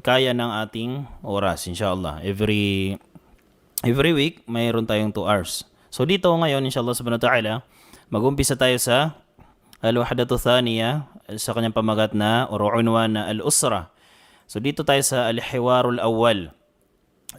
kaya ng ating oras, inshallah. Every week, mayroon tayong 2 hours. So dito ngayon, inshallah subhanahu wa ta'ala, mag-umpisa tayo sa al-wahdatu thaniya, sa kanyang pamagat na or unwan na al-usra. So dito tayo sa al-hiwarul awwal.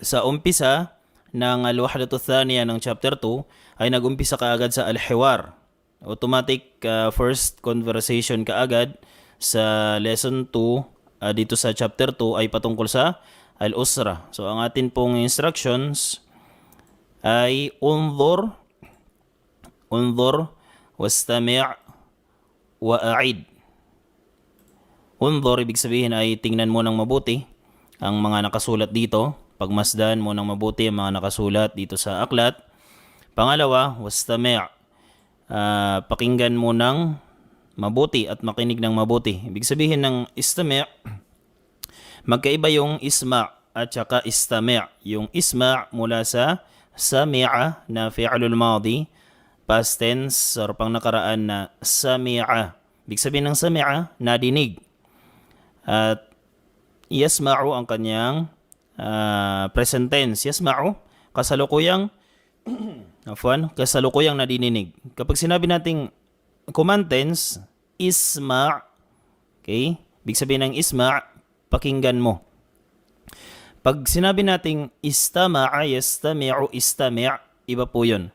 Sa umpisa ng al-wahdatu thaniya ng chapter 2 ay nag-umpisa kaagad sa al-hiwar. Automatic first conversation kaagad sa lesson 2 dito sa chapter 2 ay patungkol sa al-usra. So ang atin pong instructions ay unzur, wastami' wa a'id. Unzur, ibig sabihin ay tingnan mo ng mabuti ang mga nakasulat dito. Pagmasdan mo ng mabuti ang mga nakasulat dito sa aklat. Pangalawa, wastami', pakinggan mo ng mabuti at makinig ng mabuti. Ibig sabihin ng istami', magkaiba yung isma' at saka istami'. Yung isma' mula sa sami'a na fi'lul madi, past tense or pang nakaraan na sami'a. Ibig sabihin ng sami'a, nadinig. At yasma'u ang kanyang present tense. Yasma'u, kasalukuyang kasalukuyang nadinig. Kapag sinabi nating command tense, isma', okay? Ibig sabihin ng isma', pakinggan mo. Pag sinabi nating istama'a, yastami'u, istami', iba po yun.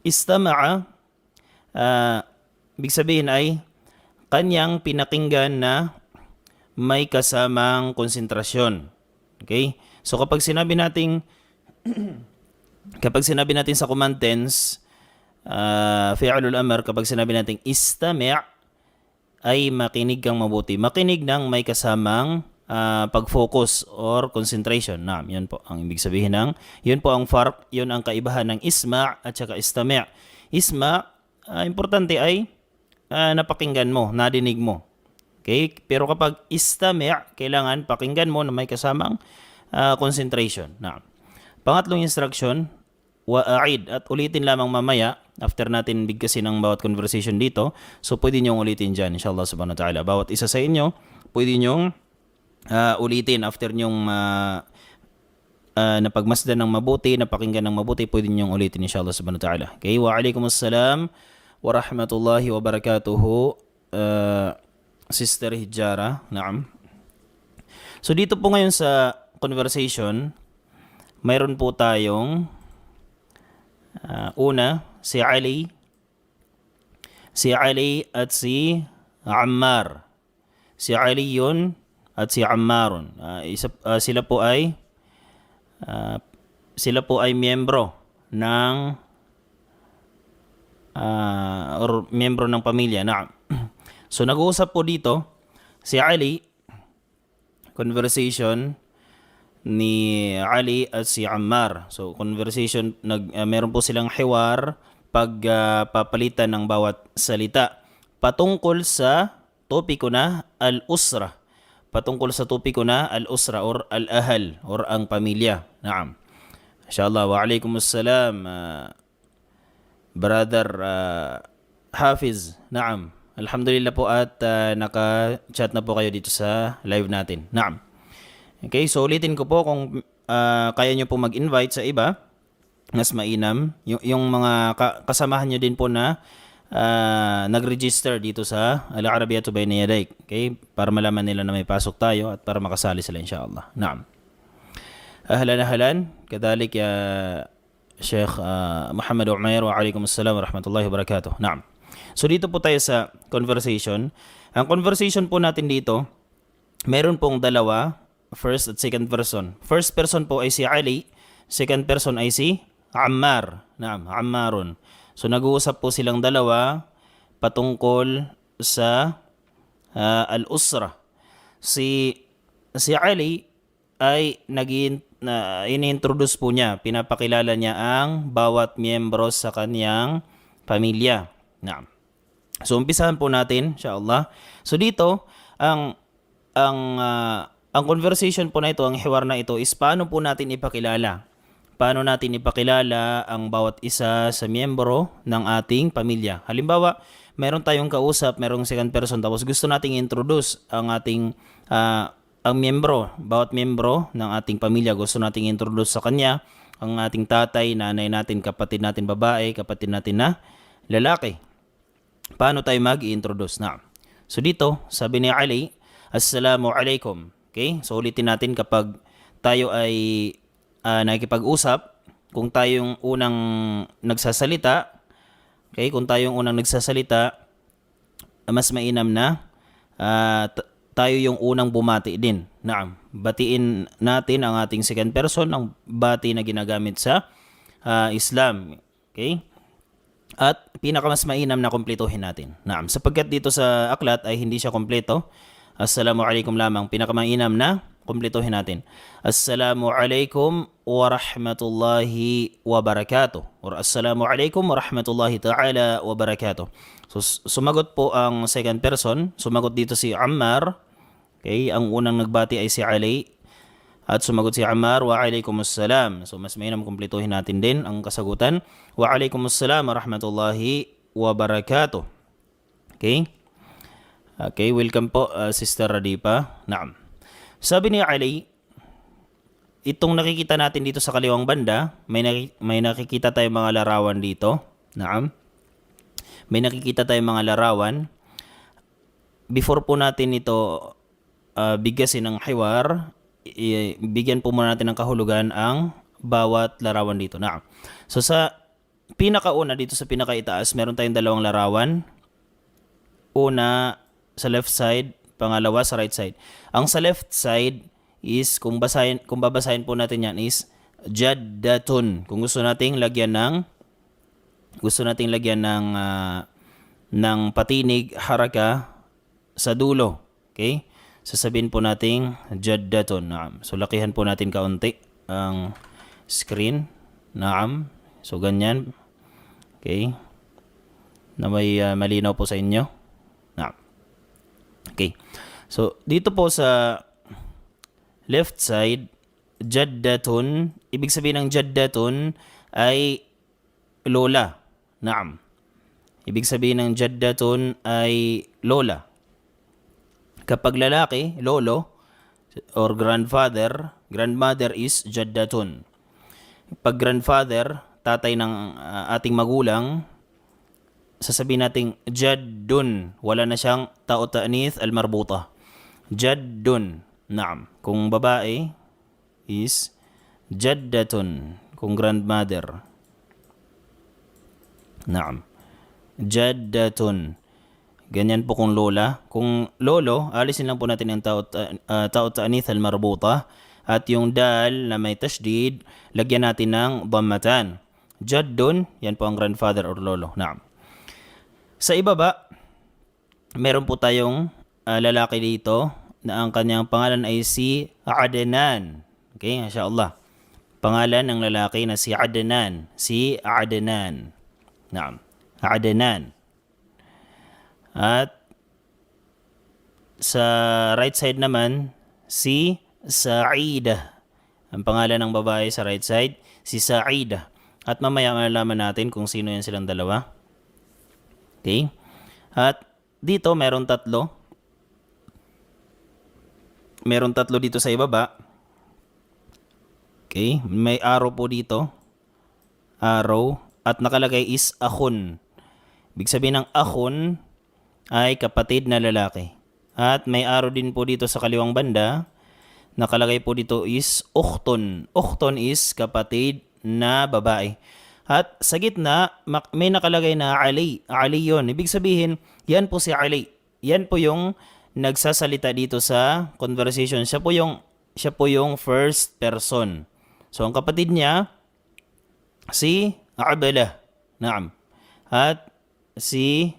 Istama'a, ibig sabihin ay kanyang pinakinggan na may kasamang konsentrasyon. Okay? So kapag sinabi nating sa command tense, fi'lul amr, kapag sinabi nating istami' ay makinig kang mabuti. Makinig ng may kasamang pag-focus or concentration. Yun po ang ibig sabihin ng, yun po ang farq, yun ang kaibahan ng isma' at saka istami'. Isma', importante ay napakinggan mo, nadinig mo. Okay? Pero kapag istami', kailangan pakinggan mo na may kasamang concentration. Pangatlong instruction, wa'a'id, at ulitin lamang mamaya after natin bigkasin ang bawat conversation dito. So pwede nyo ulitin dyan, inshallah subhanahu wa ta'ala. Bawat isa sa inyo, pwede nyo ulitin after nyong napagmasdan ng mabuti, napakinggan ng mabuti, pwede nyong ulitin inshallah subhanahu wa ta'ala. Okay, wa alaikumussalam wa rahmatullahi wa barakatuhu, Sister Hijara. Naam. So dito po ngayon sa conversation, mayroon po tayong una, si Ali at si Ammar. Si Ali yun at si Ammarun. Sila po ay miyembro ng miyembro ng pamilya. So nag-uusap po dito si Ali, conversation ni Ali at si Ammar. So conversation, meron po silang hiwar, pagpapalitan ng bawat salita patungkol sa topiko na al-usra. Patungkol sa topiko na al-usra or al-ahal or ang pamilya. Naam. Inshallah, wa alaikumussalam, brother Hafiz. Naam. Alhamdulillah po at naka-chat na po kayo dito sa live natin. Naam. Okay, so ulitin ko po kung kaya nyo po mag-invite sa iba, mas mainam. Yung mga kasamahan nyo din po na nag-register dito sa Al-Arabiyatu Bayna Yadayk. Okay? Para malaman nila na may pasok tayo at para makasali sila inshallah. Naam. Ahlan. Kadalik ya Sheikh Muhammad Umair, wa alaikumussalam wa rahmatullahi wa barakatuh. Naam. So dito po tayo sa conversation. Ang conversation po natin dito, meron pong dalawa, first at second person. First person po ay si Ali, second person ay si Ammar. Naam, Ammarun. So nag-uusap po silang dalawa patungkol sa al-usra. Si Ali ay ini-introduce po niya, pinapakilala niya ang bawat miyembro sa kanyang pamilya. So umpisahan po natin, inshallah. So dito ang conversation po na ito, ang hiwar na ito is paano po natin ipakilala paano natin ipakilala ang bawat isa sa miyembro ng ating pamilya. Halimbawa, meron tayong kausap, merong second person, tapos gusto nating introduce ang ating ang bawat miyembro ng ating pamilya, gusto nating introduce sa kanya ang ating tatay, nanay natin, kapatid natin babae, kapatid natin na lalaki. Paano tayo mag-i-introduce? Na. So dito, sabi ni Ali, Assalamu alaikum. Okay? So ulitin natin kapag tayo ay nakikipag-usap, kung tayong unang nagsasalita, okay? Kung tayong unang nagsasalita, mas mainam na tayo yung unang bumati din. Naam, batiin natin ang ating second person, ang bati na ginagamit sa Islam. Okay? At pinakamas mainam na kumpletuhin natin. Naam, sapagkat dito sa aklat ay hindi siya kumpleto. Assalamualaikum lamang, pinakamainam na kumpletuhin natin. Assalamualaikum warahmatullahi wabarakatuh. Or Assalamualaikum warahmatullahi ta'ala wabarakatuh. So sumagot po ang second person. Sumagot dito si Ammar. Okay, ang unang nagbati ay si Ali. At sumagot si Ammar, wa alaikumussalam. So mas mainam kumpletuhin natin din ang kasagutan. Wa alaikumussalam warahmatullahi wabarakatuh. Okay? Okay, welcome po Sister Radipa. Naam. Sabi ni Ali, itong nakikita natin dito sa kaliwang banda, may nakikita tayong mga larawan dito. Naam. May nakikita tayong mga larawan. Before po natin ito bigyasin ng hiwar, bigyan po muna natin ng kahulugan ang bawat larawan dito. Naam. So sa pinakauna dito sa pinakaitaas, meron tayong dalawang larawan. Una sa left side, pangalawa sa right side. Ang sa left side is kung babasahin po natin yan is jaddatun. Kung gusto nating lagyan ng patinig haraka sa dulo. Okay? Sasabihin po nating jaddatun. Naam. So lakihan po natin kaunti ang screen. Naam. So ganyan. Okay? Na may malinaw po sa inyo. Naam. Okay. So dito po sa left side, jaddatun, ibig sabihin ng jaddatun ay lola. Naam. Ibig sabihin ng jaddatun ay lola. Kapag lalaki, lolo, or grandmother is jaddatun. Pag grandfather, tatay ng ating magulang, sasabihin nating jaddun. Wala na siyang ta'u ta'nith al-marbuta. Jaddun. Naam. Kung babae is jaddatun. Kung grandmother. Naam. Jaddatun. Ganyan po kung lola. Kung lolo, alisin lang po natin ang ta'u ta'nith al-marbuta. At yung dal na may tashdid, lagyan natin ng dhammatan. Jaddun, yan po ang grandfather or lolo. Naam. Sa ibaba, meron po tayong lalaki dito na ang kanyang pangalan ay si Adnan. Okay, mashallah. Pangalan ng lalaki na si Adnan. Si Adnan. Naam. Adnan. At sa right side naman, si Sa'idah. Ang pangalan ng babae sa right side, si Sa'idah. At mamaya malalaman natin kung sino yan silang dalawa. Okay? At dito meron tatlo. Meron tatlo dito sa ibaba. Okay? May arrow po dito. Arrow. At nakalagay is akhun. Ibig sabihin ng akhun ay kapatid na lalaki. At may arrow din po dito sa kaliwang banda. Nakalagay po dito is ukhtun. Ukhtun is kapatid na babae. At sa gitna, may nakalagay na Ali. Ali yun. Ibig sabihin, yan po si Ali. Yan po yung nagsasalita dito sa conversation. Siya po yung first person. So, ang kapatid niya, si Abala. Naam. At si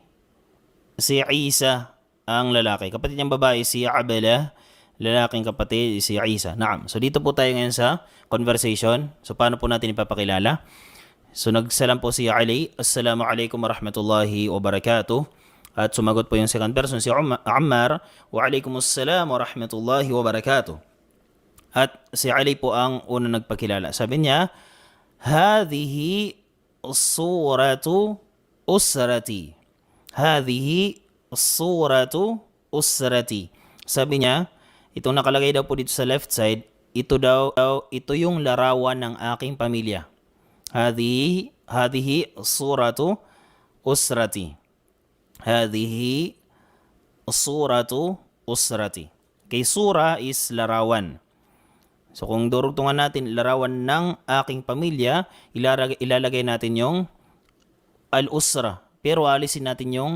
Isa, ang lalaki. Kapatid niyang babae, si Abala. Lalaking kapatid, si Isa. Naam. So, dito po tayo ngayon sa conversation. So, paano po natin ipapakilala? So nagsalam po si Ali, Assalamu alaikum warahmatullahi wabarakatuh. At sumagot po yung second person, si Ammar, Wa alaikumussalam warahmatullahi wabarakatuh. At si Ali po ang unang nagpakilala. Sabi niya, Hadhihi suratu usrati. Hadhihi suratu usrati. Sabi niya, itong nakalagay daw po dito sa left side, ito yung larawan ng aking pamilya. Hadihi suratu usrati. Hadihi suratu usrati. Okay, sura is larawan. So kung durugtungan natin larawan ng aking pamilya, ilalagay natin yung al-usra. Pero alisin natin yung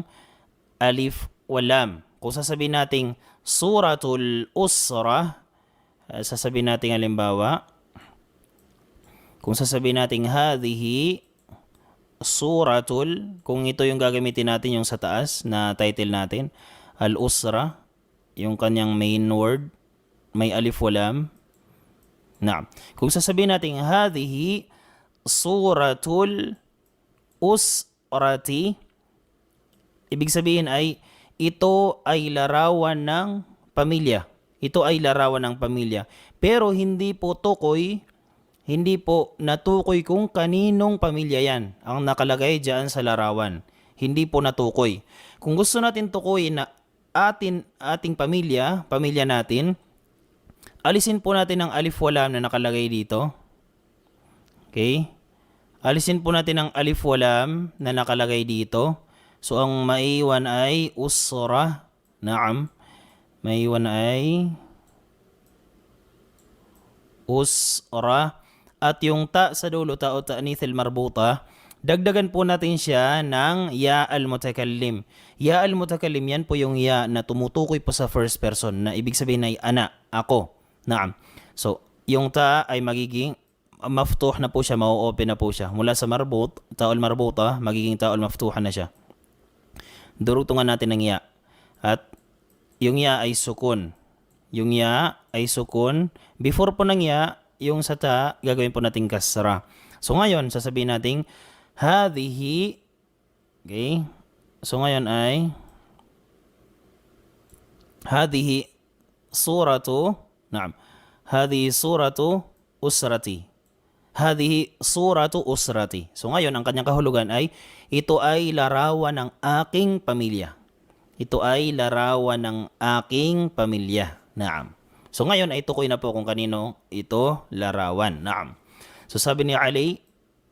alif walam. Kung sasabihin natin suratul usra, sasabihin natin halimbawa, kung sasabihin natin hadhihi suratul, kung ito yung gagamitin natin yung sa taas na title natin, al-usra, yung kanyang main word, may alif walam. Naam. Kung sasabihin natin hadhihi suratul usrati, ibig sabihin ay ito ay larawan ng pamilya. Ito ay larawan ng pamilya. Pero hindi po natukoy kung kaninong pamilya yan ang nakalagay diyan sa larawan. Hindi po natukoy. Kung gusto natin tukuyin na ating pamilya natin, alisin po natin ang alif walam na nakalagay dito. Okay? Alisin po natin ang alif walam na nakalagay dito. So, ang maiwan ay usra. Naam. Maiwan ay usra. At yung ta sa dulo, ta o ta'nithil marbuta, dagdagan po natin siya ng ya al-mutakallim. Ya al-mutakallim, yan po yung ya na tumutukoy po sa first person, na ibig sabihin ay ana, ako. Naam. So, yung ta ay magiging maftuh na po siya, mau-open na po siya. Mula sa marbut, ta'ul marbuta, magiging ta'ul maftuhan na siya. Durugtungan natin ng ya. At yung ya ay sukun. Yung ya ay sukun. Before po ng ya, yung sa ta, gagawin po natin kasra. So, ngayon, sasabihin natin hadhihi. Okay? So ngayon ay hadhihi suratu, naam. Hadhihi suratu usrati. Hadhihi suratu usrati. So ngayon ang kanyang kahulugan ay ito ay larawan ng aking pamilya. Ito ay larawan ng aking pamilya. Naam. So ngayon ay tukoy na po kung kanino ito larawan. Naam. So sabi ni Ali,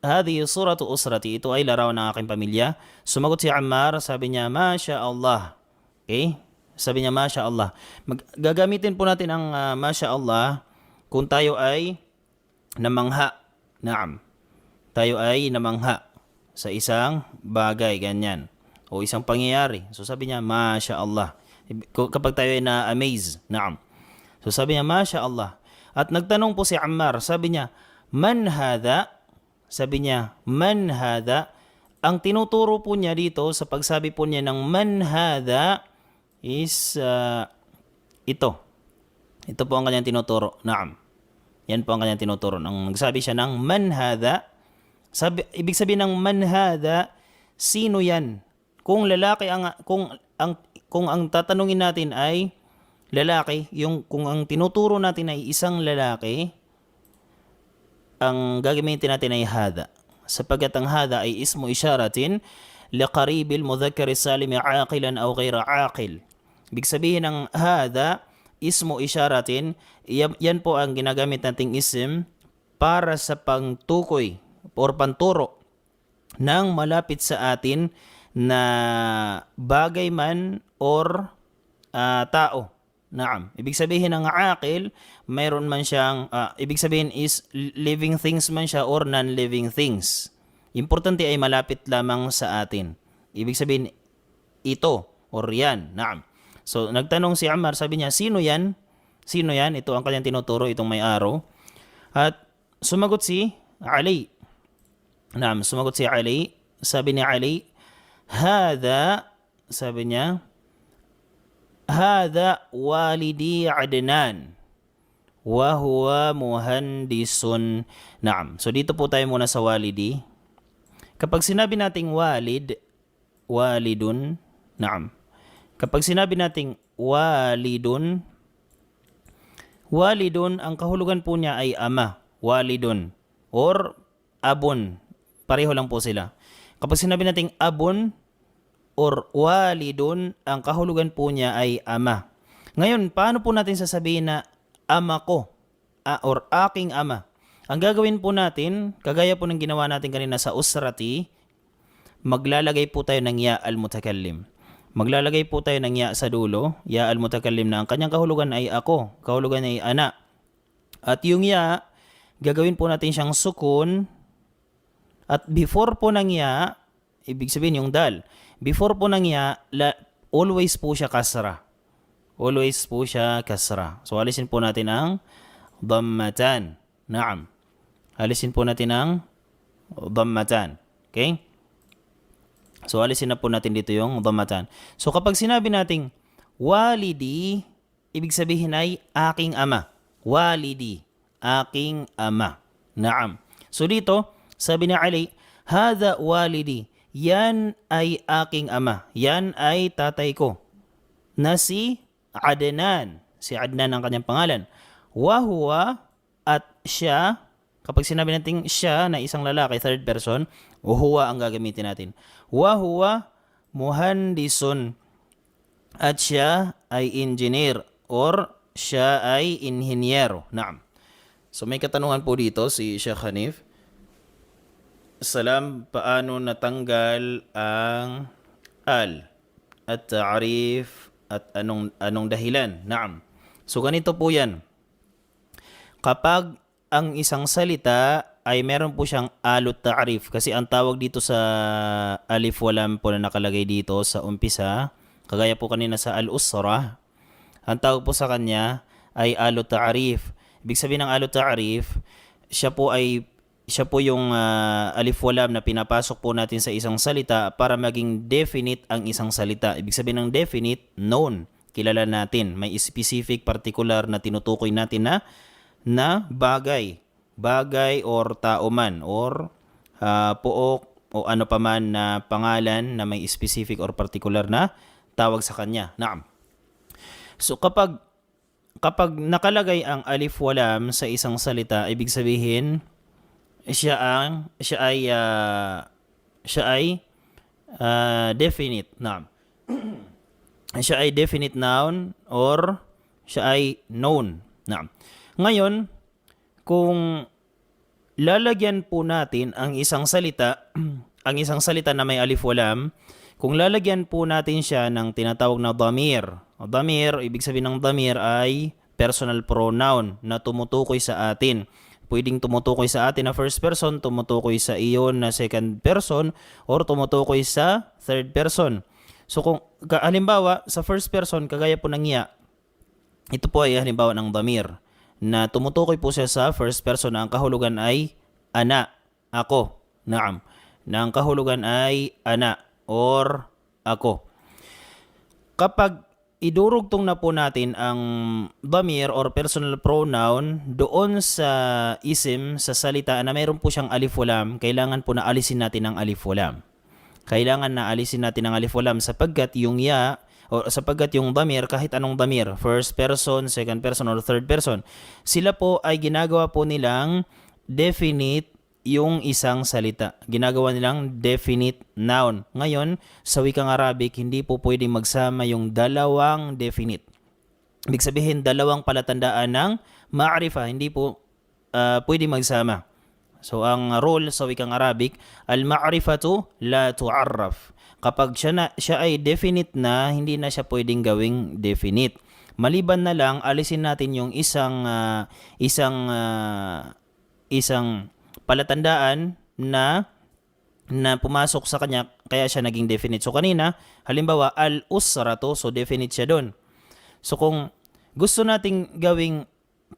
hadhihi suratu usrati, ito ay larawan ng aking pamilya. Sumagot si Ammar, sabi niya, Masya Allah. Okay? Sabi niya, Masya Allah. Gagamitin po natin ang Masya Allah kung tayo ay namangha. Naam. Tayo ay namangha sa isang bagay, ganyan. O isang pangyayari. So sabi niya, Masya Allah. Kapag tayo ay na-amaze. Naam. So sabi niya, Masya Allah. At nagtanong po si Ammar, sabi niya, Man hadha? Sabi niya, man hadha? Ang tinuturo po niya dito sa pagsabi po niya ng man hadha is ito. Ito po ang kanyang tinuturo. Naam. Yan po ang kanyang tinuturo. Nang nagsabi siya ng man hadha, ibig sabihin ng man hadha, sino yan? Kung lalaki kung ang tatanungin natin ay lalaki, kung ang tinuturo natin ay isang lalaki, ang gagamitin natin ay hada. Sapagkat ang hada ay ismu isyaratin liqaribil mudhakkar salim aqilan aw ghayra aqil. Ibig sabihin ng hada, ismu isyaratin, yan po ang ginagamit nating isim para sa pangtukoy or panturo ng malapit sa atin na bagay man or tao. Naam. Ibig sabihin ng aqil, mayroon man siyang, ibig sabihin is living things man siya or non-living things. Importante ay malapit lamang sa atin. Ibig sabihin, ito or yan. Naam. So, nagtanong si Ammar, sabi niya, sino yan? Sino yan? Ito ang kanyang tinuturo, itong may arrow. At sumagot si Ali. Naam, sumagot si Ali. Sabi ni Ali, Hada, sabi niya, Hada walidi Adnan wa huwa muhandisun. Naam. So dito po tayo muna sa walidi. Kapag sinabi nating walidun, naam. Kapag sinabi nating walidun, ang kahulugan po niya ay ama, walidun, or abun. Pareho lang po sila. Kapag sinabi nating abun or walidun, ang kahulugan po niya ay ama. Ngayon, paano po natin sasabihin na ama ko or aking ama? Ang gagawin po natin, kagaya po ng ginawa natin kanina sa usrati, maglalagay po tayo ng ya al-mutakallim. Maglalagay po tayo ng ya sa dulo, ya al-mutakallim, na ang kanyang kahulugan ay ako, kahulugan ay ana. At yung ya, gagawin po natin siyang sukun. At before po ng ya, ibig sabihin yung dal, before po ng ya, always po siya kasra. Always po siya kasra. So alisin po natin ang dhammatan. Naam. Alisin po natin ang dhammatan. Okay? So alisin na po natin dito yung dhammatan. So kapag sinabi nating walidi, ibig sabihin ay aking ama. Walidi, aking ama. Naam. So dito, sabi ni Ali, hadha walidi, yan ay aking ama. Yan ay tatay ko. Na si Adnan. Si Adnan ang kanyang pangalan. Wahuwa, at siya, kapag sinabi natin siya na isang lalaki, third person, huwa ang gagamitin natin. Wahuwa muhandisun, at siya ay engineer or siya ay inhinyero. Naam. So may katanungan po dito si Sheikh Hanif. Salam, paano natanggal ang al at ta'rif at anong dahilan? Naam. So ganito po yan. Kapag ang isang salita ay meron po siyang alut ta'rif, kasi ang tawag dito sa alif walam po na nakalagay dito sa umpisa, kagaya po kanina sa al-usra, ang tawag po sa kanya ay alut ta'rif. Ibig sabihin ng alut ta'rif, siya po yung alif walam na pinapasok po natin sa isang salita para maging definite ang isang salita. Ibig sabihin ng definite, known, kilala natin, may specific, particular na tinutukoy natin na bagay or tao man or pook o ano paman na pangalan na may specific or particular na tawag sa kanya. Naam. So kapag nakalagay ang alif walam sa isang salita, ibig sabihin siya ay definite. Naam. Siya ay definite noun or siya ay known. Naam. Ngayon, kung lalagyan po natin ang isang salita, ang isang salita na may alif walam, kung lalagyan po natin siya ng tinatawag na dhamir. Dhamir, ibig sabihin ng dhamir ay personal pronoun na tumutukoy sa atin. Pwedeng tumutukoy sa atin na first person, tumutukoy sa iyon na second person, or tumutukoy sa third person. So kung halimbawa sa first person, kagaya po ng ya, ito po ay halimbawa ng dhamir na tumutukoy po siya sa first person na ang kahulugan ay ana, ako. Naam. Na ang kahulugan ay ana or ako. Kapag idurugtong na po natin ang dhamir or personal pronoun doon sa isim, sa salita na mayroon po siyang alif walam, kailangan po na alisin natin ang alif walam. Kailangan na alisin natin ang alif walam sapagkat yung ya o sapagkat yung dhamir, kahit anong dhamir, first person, second person, or third person, sila po ay ginagawa po nilang definite yung isang salita. Ginagawa nilang definite noun. Ngayon, sa wikang Arabic, hindi po pwedeng magsama yung dalawang definite. Ibig sabihin, dalawang palatandaan ng ma'rifa, hindi po pwedeng magsama. So, ang rule sa wikang Arabic, al-ma'rifatu la tu'arraf. Kapag siya ay definite na, hindi na siya pwedeng gawing definite. Maliban na lang, alisin natin yung isang palatandaan na pumasok sa kanya, kaya siya naging definite. So kanina, halimbawa, al-usratu, so definite siya doon. So kung gusto nating gawing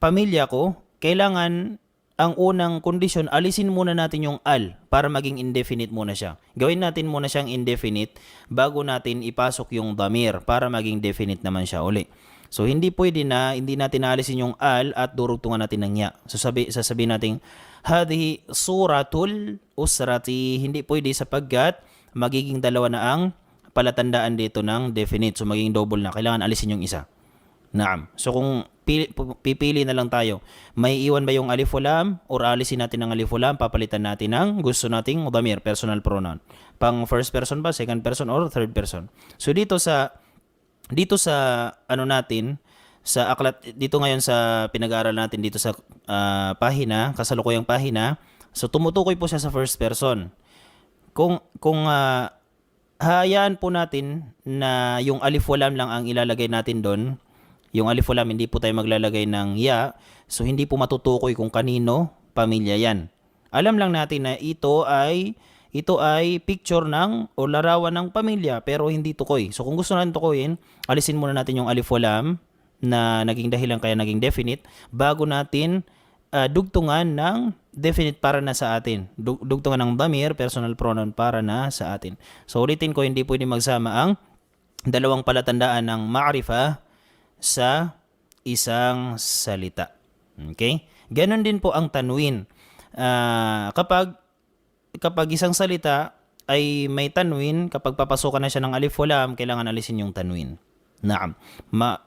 pamilya ko, kailangan ang unang kondisyon, alisin muna natin yung al para maging indefinite muna siya. Gawin natin muna siyang indefinite bago natin ipasok yung dhamir para maging definite naman siya uli. So hindi pwede na hindi natin alisin yung al at durugtungan natin ng ya. So sasabihin natin hadhihi suratul usrati, hindi pwede sapagkat magiging dalawa na ang palatandaan dito ng definite. So magiging double na. Kailangan alisin yung isa. Naam. So kung pipili na lang tayo, may iwan ba yung alif walam or alisin natin ang alif walam, papalitan natin ng gusto nating dhamir, personal pronoun. Pang first person ba, second person, or third person. So dito sa ano natin, sa aklat dito ngayon sa pinag-aaral natin dito sa pahina, kasalukuyang pahina. So tumutukoy po siya sa first person. Kung hayaan po natin na yung alif walam lang ang ilalagay natin doon, yung alif walam hindi po tayo maglalagay ng ya, so hindi po matutukoy kung kanino pamilya yan. Alam lang natin na ito ay picture ng o larawan ng pamilya pero hindi tukoy. So kung gusto natin tukoyin, alisin muna natin yung alif walam na naging dahilan kaya naging definite bago natin dugtungan ng definite para na sa atin. Dugtungan ng damir, personal pronoun para na sa atin. So ulitin ko, hindi pwede magsama ang dalawang palatandaan ng ma'rifah sa isang salita. Okay? Ganon din po ang tanwin. Kapag isang salita ay may tanwin, kapag papasukan na siya ng alif walam, kailangan alisin yung tanwin. Naam.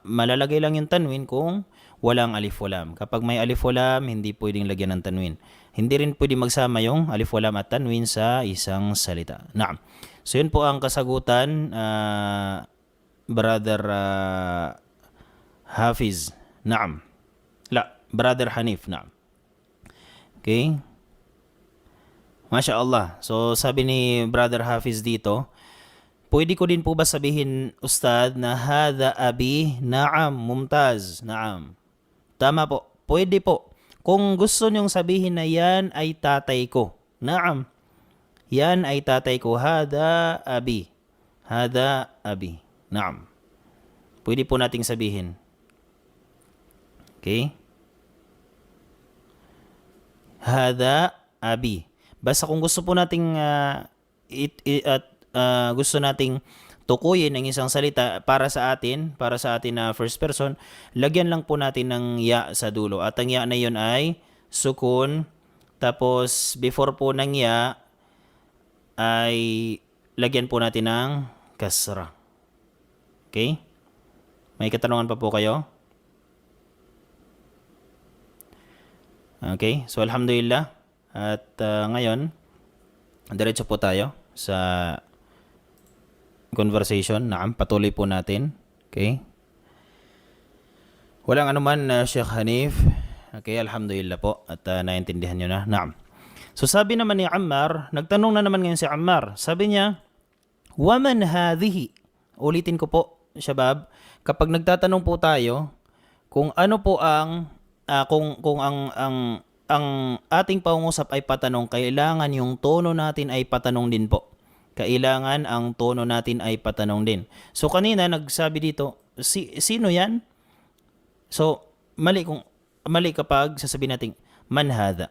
Malalagay lang yung tanwin kung walang alif walam. Kapag may alif walam, hindi pwedeng lagyan ng tanwin. Hindi rin pwedeng magsama yung alif walam at tanwin sa isang salita. Naam. So yun po ang kasagutan, Brother Hafiz. Naam. Brother Hanif. Naam. Okay. Masya Allah. So sabi ni Brother Hafiz dito, pwede ko din po ba sabihin, Ustad, na hadha abi? Naam, mumtaz. Naam. Tama po. Pwede po. Kung gusto nyong sabihin na yan ay tatay ko. Naam. Yan ay tatay ko. Hadha abi. Hadha abi. Naam. Pwede po nating sabihin. Okay? Hadha abi. Basta kung gusto po nating gusto nating tukuyin ang isang salita para sa atin na first person, lagyan lang po natin ng ya sa dulo. At ang ya na yun ay sukun. Tapos before po ng ya ay lagyan po natin ng kasra. Okay? May katanungan pa po kayo? Okay? So alhamdulillah. At ngayon, diretso po tayo sa conversation. Naam, patuloy po natin. Okay? Walang anuman, Sheikh Hanif. Okay, alhamdulillah po. At naintindihan nyo na. Naam. So sabi naman ni Ammar, nagtanong na naman ngayon si Ammar. Sabi niya, waman hadhihi? Ulitin ko po, Shabab. Kapag nagtatanong po tayo, kung ano po ang, kung ang ating pangungusap ay patanong, kailangan yung tono natin ay patanong din po. Kailangan ang tono natin ay patanong din. So kanina nagsabi dito, sino yan? So mali kapag sasabihin natin man hadha.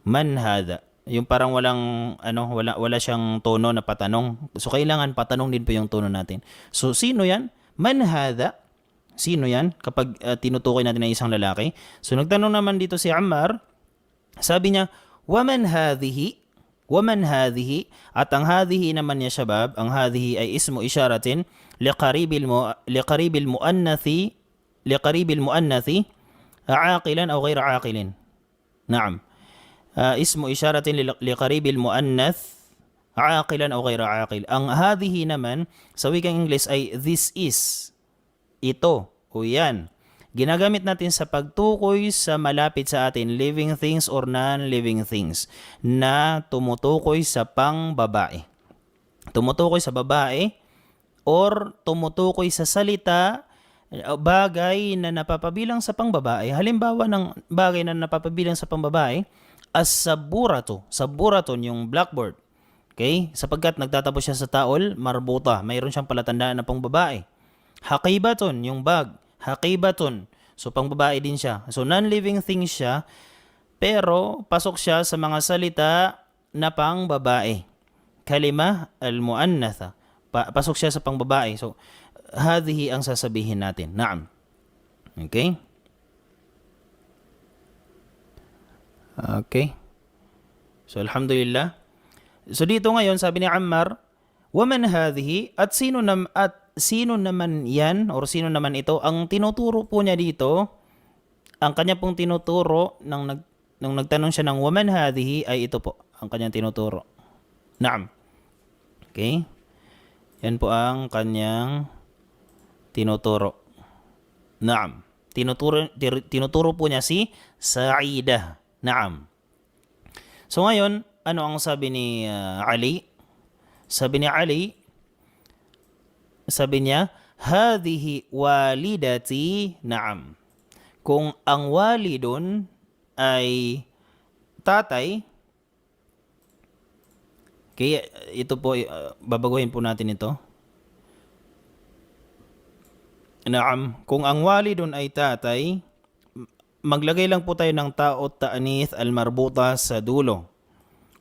Man hadha. Yung parang wala siyang tono na patanong. So kailangan patanong din po yung tono natin. So sino yan? Man hadha. Sino yan? Kapag tinutukoy natin ng isang lalaki. So nagtanong naman dito si Ammar. Sabi niya, waman hadhihi? Waman hadhihi? At ang hadhihi naman niya, Shabab, ang hadhihi ay ismu isyaratin liqaribil muannathi aaqilan aw ghayra aaqilin. Naam. Ismu isyaratin liqaribil muannath aaqilan aw ghayra aaqil. Ang hadhihi naman sa wikang English ay this is. Ito o yan. Ginagamit natin sa pagtukoy sa malapit sa atin, living things or non-living things, na tumutukoy sa pangbabae. Tumutukoy sa babae or tumutukoy sa salita, bagay na napapabilang sa pangbabae. Halimbawa ng bagay na napapabilang sa pangbabae, as-saburatu. Saburaton, yung blackboard. Okay? Sapagkat nagtatapos siya sa taol, marbuta. Mayroon siyang palatandaan na pangbabae. Haqibatun, yung bag. Haqibatun. So, pangbabae din siya. So, non-living thing siya, pero pasok siya sa mga salita na pangbabae. Kalima al-muannatha. Pasok siya sa pangbabae. So, hadhihi ang sasabihin natin. Naam. Okay? Okay. So, alhamdulillah. So, dito ngayon, sabi ni Ammar, waman hadhihi? At sino naman yan or sino naman ito? Ang tinuturo po niya dito, ang kanya pong tinuturo nung nagtanong siya ng waman hadhihi ay ito po ang kanyang tinuturo. Naam. Okay? Yan po ang kanyang tinuturo. Naam. Tinuturo po niya si Sa'idah. Naam. So ngayon, ano ang sabi ni Ali? Sabi ni Ali, sabi niya, hadhihi walidati. Naam. Kung ang walidun ay tatay, kaya ito po, babaguhin po natin ito. Naam, kung ang walidun ay tatay, maglagay lang po tayo ng ta'ut ta'nith al-marbuta sa dulo.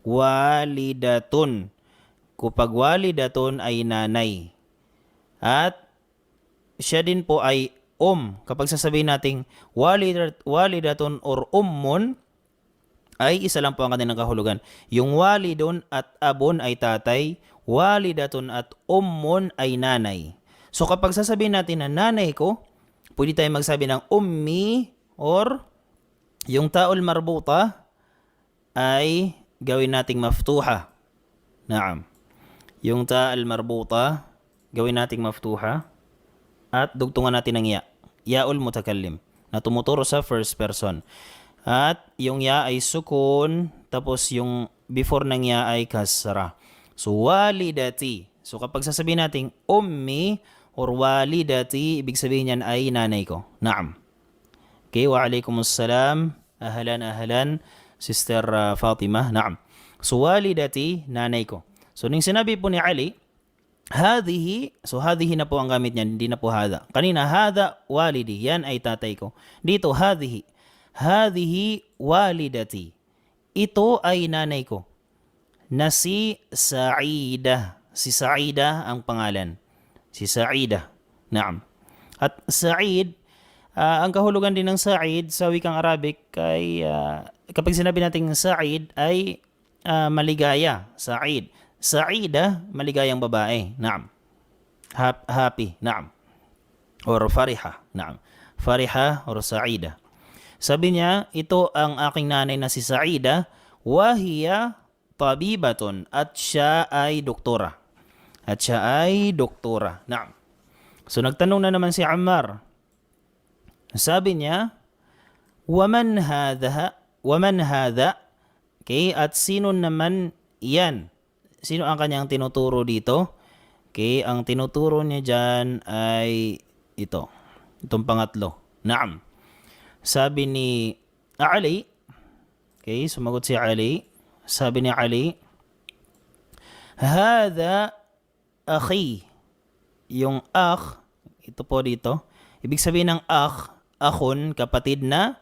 Walidatun. Kapag walidatun ay nanay. At siya din po ay Kapag sasabihin natin walidatun or ummun, ay isa lang po ang kanilang kahulugan. Yung walidun at abun ay tatay, walidatun at ummun ay nanay. So kapag sasabihin natin na nanay ko, pwede tayong magsabi ng ummi or yung ta'ul marbuta ay gawin nating maftuha. Naam. Yung ta'al marbuta, gawin nating maftuha at dugtungan natin ng ya. Ya'ul mutakallim na tumuturo sa first person. At yung ya ay sukun, tapos yung before ng ya ay kasra. So walidati. So kapag sasabihin natin ummi or walidati, ibig sabihin niyan ay nanay ko. Naam. Okay, wa alaikumussalam. Ahlan, Sister Fatima. Naam. So walidati, nanay ko. So nung sinabi po ni Ali, hadhihi, so hadhihi na po ang gamit niyan, hindi na po hada. Kanina, hada walidi, yan ay tatay ko. Dito, hadhihi. Hadhihi walidati. Ito ay nanay ko. Na si Sa'idah. Si Sa'idah ang pangalan. Si Sa'idah. Naam. At Sa'id, ang kahulugan din ng Sa'id sa wikang Arabic ay kapag sinabi natin Sa'id ay maligaya. Sa'id. Sa'idah, maligayang babae. Naam. Happy. Naam. Or fariha. Naam. Fariha or Sa'idah. Sabi niya, ito ang aking nanay na si Sa'idah, wahiya tabibatun, at siya ay doktora. At siya ay doktora. Naam. So nagtanong na naman si Ammar. Sabi niya, waman hadha? Okay, at sino naman yan? Sino ang kanyang tinuturo dito? Okay, ang tinuturo niya dyan ay ito. Itong pangatlo. Naam. Sabi ni Ali, okay, sumagot si Ali. Sabi ni Ali, hadha akhi. Yung akh, ito po dito. Ibig sabihin ng akh, akhon, kapatid na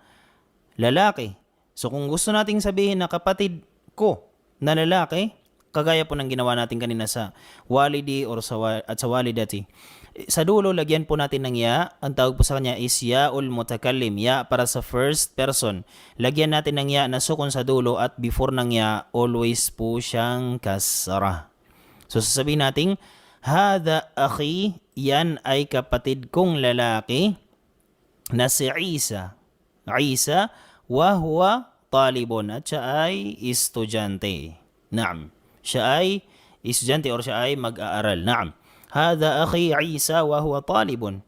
lalaki. So kung gusto nating sabihin na kapatid ko na lalaki, kagaya po ng ginawa natin kanina sa walidi or sa walidati. Sa dulo, lagyan po natin ng ya. Ang tawag po sa kanya is ya'ul mutakallim. Ya para sa first person. Lagyan natin ng ya na sukun sa dulo at before ng ya, always po siyang kasra. So sasabihin natin, hadha akhi, yan ay kapatid kong lalaki na si Isa. Isa, wa huwa talibun, at siya ay estudyante. Naam. Siya ay estudyante or siya ay mag-aaral. Naam. Hadha akhi Isa wa huwa talibun.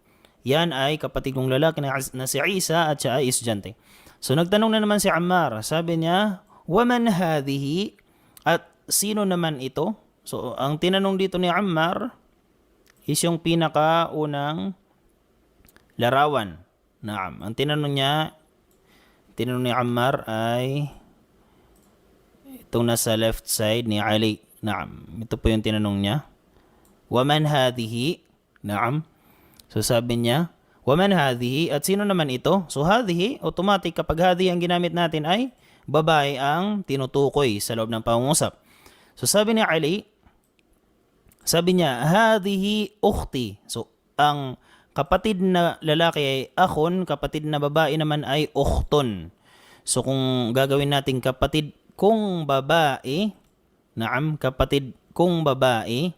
Yan ay kapatid kong lalaki na si Isa at siya ay estudyante. So nagtanong na naman si Ammar. Sabi niya, waman hadhihi? At sino naman ito? So ang tinanong dito ni Ammar is yung pinakaunang larawan. Naam. Ang tinanong ni Ammar ay itong nasa left side ni Ali. Naam. Ito po yung tinanong niya. Waman hadhihi? Naam. So sabi niya, waman hadhihi? At sino naman ito? So hadhihi, automatic kapag hadhihi ang ginamit natin ay babae ang tinutukoy sa loob ng pangungusap. So sabi ni Ali, sabi niya, hadhihi ukhti. So ang kapatid na lalaki ay akhon, kapatid na babae naman ay ukhton. So kung gagawin natin kapatid kung babae, naam, kapatid kung babae,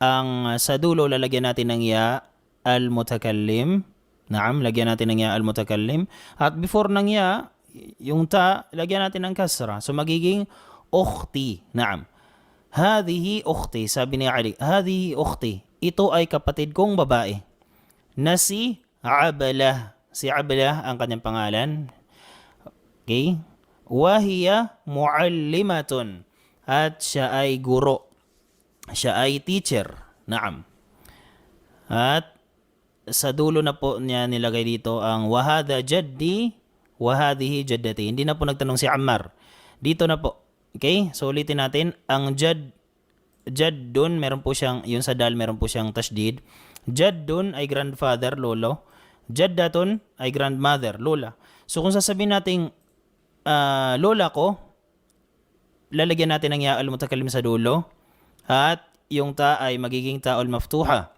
ang sa dulo lalagyan natin ng ya al-mutakallim. Naam, lagyan natin ng ya al-mutakallim. At before ng ya, yung ta, lagyan natin ng kasra. So magiging ukhti. Naam. Hadhihi ukhti, sabi ni Ali. Hadhihi ukhti. Ito ay kapatid kong babae na si Ablah. Si Ablah ang kanyang pangalan. Okay? Wahiya muallimatun. At siya ay guro. Siya ay teacher. Naam. At sa dulo na po niya nilagay dito ang wahada jaddi wahadihi jaddati. Hindi na po nagtanong si Ammar. Dito na po. Okay? So ulitin natin. Ang jaddun, meron po siyang, yun sa dal, meron po siyang tashdid. Jaddun ay grandfather, lolo. Jaddatun ay grandmother, lola. So kung sasabihin natin lola ko, lalagyan natin ng ya al-mutakalim sa dulo. At yung ta ay magiging ta'ul maftuha.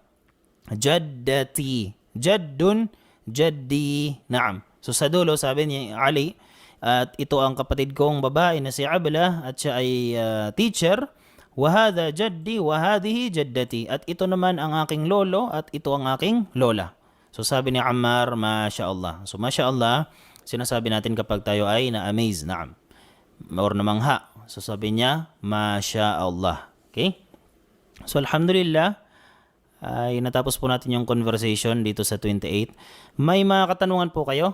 Jaddati. Jaddun, jaddi. Naam. So sa dulo, sabi ni Ali, at ito ang kapatid kong babae na si Abla at siya ay teacher. Wahada jaddi, wahadihi jaddati. At ito naman ang aking lolo at ito ang aking lola. So sabi ni Ammar, Masya Allah. So Masya Allah, sinasabi natin kapag tayo ay na-amaze. Naam. Or namangha. So sabi niya, Masya Allah. Okay? So alhamdulillah, ay natapos po natin yung conversation dito sa 28. May mga katanungan po kayo?